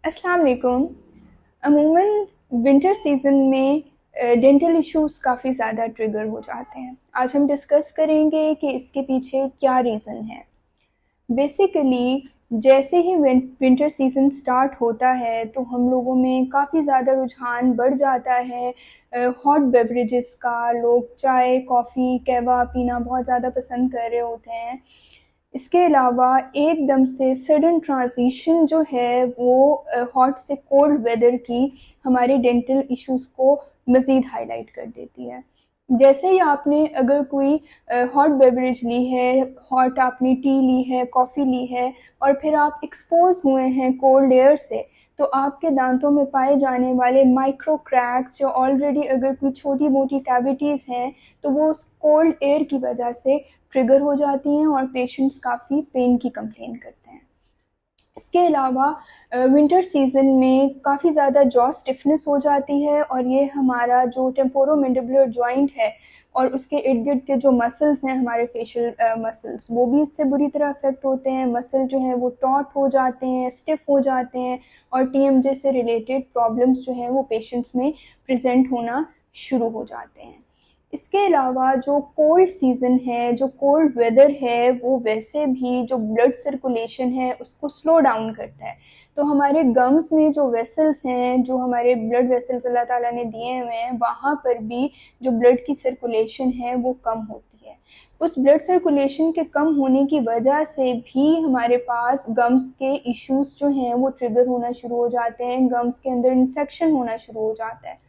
अस्सलाम वालेकुम। अमूमन विंटर सीज़न में डेंटल इश्यूज़ काफ़ी ज़्यादा ट्रिगर हो जाते हैं। आज हम डिस्कस करेंगे कि इसके पीछे क्या रीज़न है। बेसिकली जैसे ही विंटर सीज़न स्टार्ट होता है तो हम लोगों में काफ़ी ज़्यादा रुझान बढ़ जाता है हॉट बेवरेजेस का। लोग चाय, कॉफ़ी, कहवा पीना बहुत ज़्यादा पसंद कर रहे होते हैं। इसके अलावा एकदम से सडन ट्रांज़िशन जो है वो हॉट से कोल्ड वेदर की हमारे डेंटल इश्यूज़ को मज़ीद हाईलाइट कर देती है। जैसे ही आपने अगर कोई हॉट बेवरेज ली है, हॉट आपने टी ली है, कॉफ़ी ली है और फिर आप एक्सपोज़ हुए हैं कोल्ड एयर से, तो आपके दांतों में पाए जाने वाले माइक्रो क्रैक्स या ऑलरेडी अगर कोई छोटी-मोटी कैविटीज़ हैं, तो वो उस कोल्ड एयर की वजह से ट्रिगर हो जाती हैं और पेशेंट्स काफ़ी पेन की कंप्लेन करते हैं। इसके अलावा विंटर सीज़न में काफ़ी ज़्यादा जॉ स्टिफनेस हो जाती है और ये हमारा जो टेम्पोरोमैंडिबुलर जॉइंट है और उसके इर्द-गिर्द के जो मसल्स हैं हमारे फेशियल मसल्स, वो भी इससे बुरी तरह अफ़ेक्ट होते हैं। मसल जो हैं वो टॉट हो जाते हैं, स्टिफ़ हो जाते हैं और टीएमजे से रिलेटेड प्रॉब्लम्स जो हैं वो पेशेंट्स में प्रेज़ेंट होना शुरू हो जाते हैं। इसके अलावा जो कोल्ड सीज़न है, जो कोल्ड वेदर है, वो वैसे भी जो ब्लड सर्कुलेशन है उसको स्लो डाउन करता है। तो हमारे गम्स में जो वेसल्स हैं, जो हमारे ब्लड वेसल्स अल्लाह ताला ने दिए हुए हैं, वहाँ पर भी जो ब्लड की सर्कुलेशन है वो कम होती है। उस ब्लड सर्कुलेशन के कम होने की वजह से भी हमारे पास गम्स के इश्यूज़ जो हैं वो ट्रिगर होना शुरू हो जाते हैं, गम्स के अंदर इन्फेक्शन होना शुरू हो जाता है।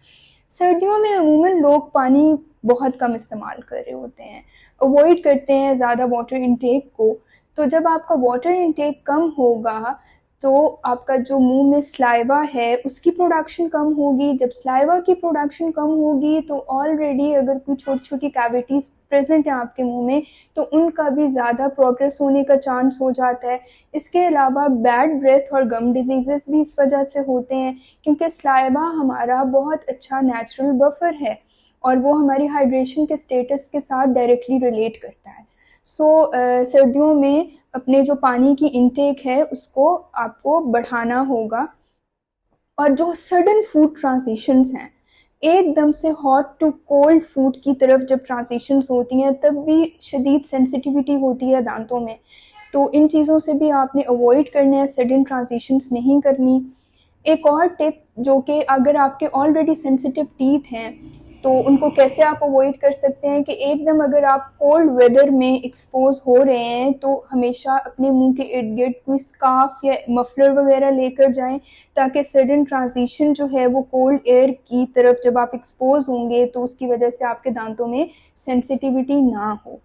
सर्दियों में अमूमन लोग पानी बहुत कम इस्तेमाल कर रहे होते हैं, अवॉइड करते हैं ज़्यादा वाटर इनटेक को। तो जब आपका वाटर इनटेक कम होगा तो आपका जो मुंह में स्लाइवा है उसकी प्रोडक्शन कम होगी। जब स्लाइवा की प्रोडक्शन कम होगी तो ऑलरेडी अगर कोई छोटी छोटी कैविटीज़ प्रेजेंट है आपके मुंह में तो उनका भी ज़्यादा प्रोग्रेस होने का चांस हो जाता है। इसके अलावा बैड ब्रेथ और गम डिजीज़ेस भी इस वजह से होते हैं क्योंकि स्लाइवा हमारा बहुत अच्छा नेचुरल बफर है और वो हमारी हाइड्रेशन के स्टेटस के साथ डायरेक्टली रिलेट करता है। सर्दियों में अपने जो पानी की इनटेक है उसको आपको बढ़ाना होगा। और जो सडन फूड ट्रांजिशंस हैं, एकदम से हॉट टू कोल्ड फूड की तरफ जब ट्रांजिशंस होती हैं तब भी शदीद सेंसिटिविटी होती है दांतों में। तो इन चीज़ों से भी आपने अवॉइड करना है, सडन ट्रांजिशंस नहीं करनी। एक और टिप जो कि अगर आपके ऑलरेडी सेंसिटिव टीथ हैं तो उनको कैसे आप अवॉइड कर सकते हैं कि एकदम अगर आप कोल्ड वेदर में एक्सपोज हो रहे हैं तो हमेशा अपने मुंह के इर्द गिर्द कोई स्कार्फ या मफलर वगैरह लेकर जाएं ताकि सडन ट्रांजिशन जो है वो कोल्ड एयर की तरफ जब आप एक्सपोज होंगे तो उसकी वजह से आपके दांतों में सेंसिटिविटी ना हो।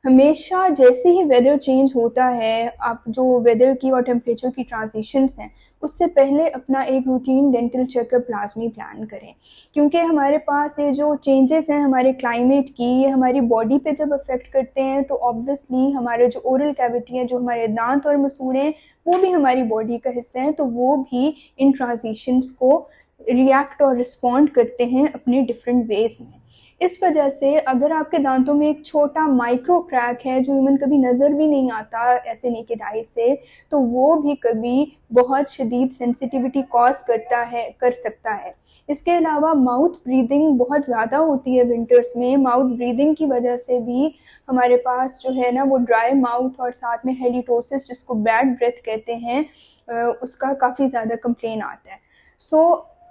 हमेशा जैसे ही वेदर चेंज होता है, आप जो वेदर की और टेम्परेचर की ट्रांजिशंस हैं, उससे पहले अपना एक रूटीन डेंटल चेकअप लाजमी प्लान करें क्योंकि हमारे पास ये जो चेंजेस हैं हमारे क्लाइमेट की, ये हमारी बॉडी पे जब अफेक्ट करते हैं तो ऑब्वियसली हमारे जो ओरल कैविटी है, जो हमारे दांत और मसूड़े हैं, वो भी हमारी बॉडी का हिस्सा हैं, तो वो भी इन ट्रांजिशंस को रिएक्ट और रिस्पॉन्ड करते हैं अपने डिफरेंट वेज में। इस वजह से अगर आपके दांतों में एक छोटा माइक्रो क्रैक है जो इवन कभी नज़र भी नहीं आता ऐसे नेकेड आई से, तो वो भी कभी बहुत शदीद सेंसिटिविटी कॉज कर सकता है। इसके अलावा माउथ ब्रीदिंग बहुत ज़्यादा होती है विंटर्स में। माउथ ब्रीदिंग की वजह से भी हमारे पास जो है ना वो ड्राई माउथ और साथ में हेलिटोसिस जिसको बैड ब्रेथ कहते हैं उसका काफ़ी ज़्यादा कंप्लेन आता है।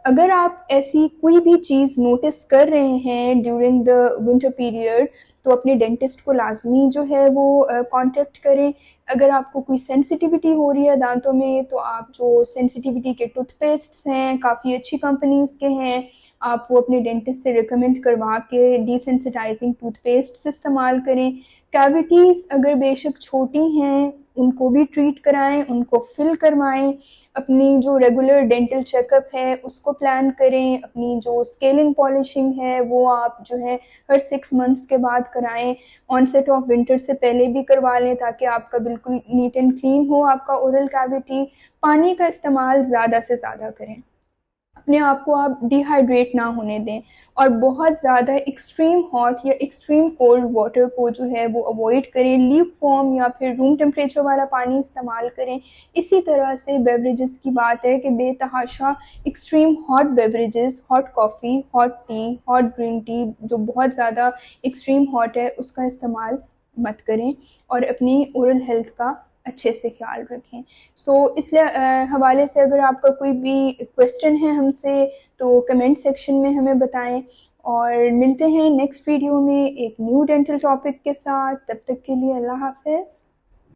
अगर आप ऐसी कोई भी चीज़ नोटिस कर रहे हैं ड्यूरिंग द विंटर पीरियड तो अपने डेंटिस्ट को लाजमी जो है वो कांटेक्ट करें। अगर आपको कोई सेंसिटिविटी हो रही है दांतों में तो आप जो सेंसिटिविटी के टूथपेस्ट हैं काफ़ी अच्छी कंपनीज़ के हैं, आप वो अपने डेंटिस्ट से रिकमेंड करवा के डिसेंसिटाइजिंग टूथपेस्ट इस्तेमाल करें। कैविटीज़ अगर बेशक छोटी हैं उनको भी ट्रीट कराएं, उनको फिल करवाएं। अपनी जो रेगुलर डेंटल चेकअप है उसको प्लान करें। अपनी जो स्केलिंग पॉलिशिंग है वो आप जो है हर 6 मंथ्स के बाद कराएं। ऑनसेट ऑफ विंटर से पहले भी करवा लें ताकि आपका बिल्कुल नीट एंड क्लीन हो आपका ओरल कैविटी। पानी का इस्तेमाल ज़्यादा से ज़्यादा करें। अपने आप को आप डिहाइड्रेट ना होने दें, और बहुत ज़्यादा एक्सट्रीम हॉट या एक्सट्रीम कोल्ड वाटर को जो है वो अवॉइड करें, ल्यूक वार्म या फिर रूम टेम्परेचर वाला पानी इस्तेमाल करें। इसी तरह से बेवरेजेस की बात है कि बेतहाशा extreme hot beverages, hot coffee, hot T, hot green tea जो बहुत ज़्यादा एक्सट्रीम हॉट है उसका इस्तेमाल मत करें, और अपनी ओरल हेल्थ का अच्छे से ख्याल रखें। इसलिए हवाले से अगर आपका कोई भी क्वेश्चन है हमसे तो कमेंट सेक्शन में हमें बताएं, और मिलते हैं नेक्स्ट वीडियो में एक न्यू डेंटल टॉपिक के साथ। तब तक के लिए अल्लाह हाफ़िज़।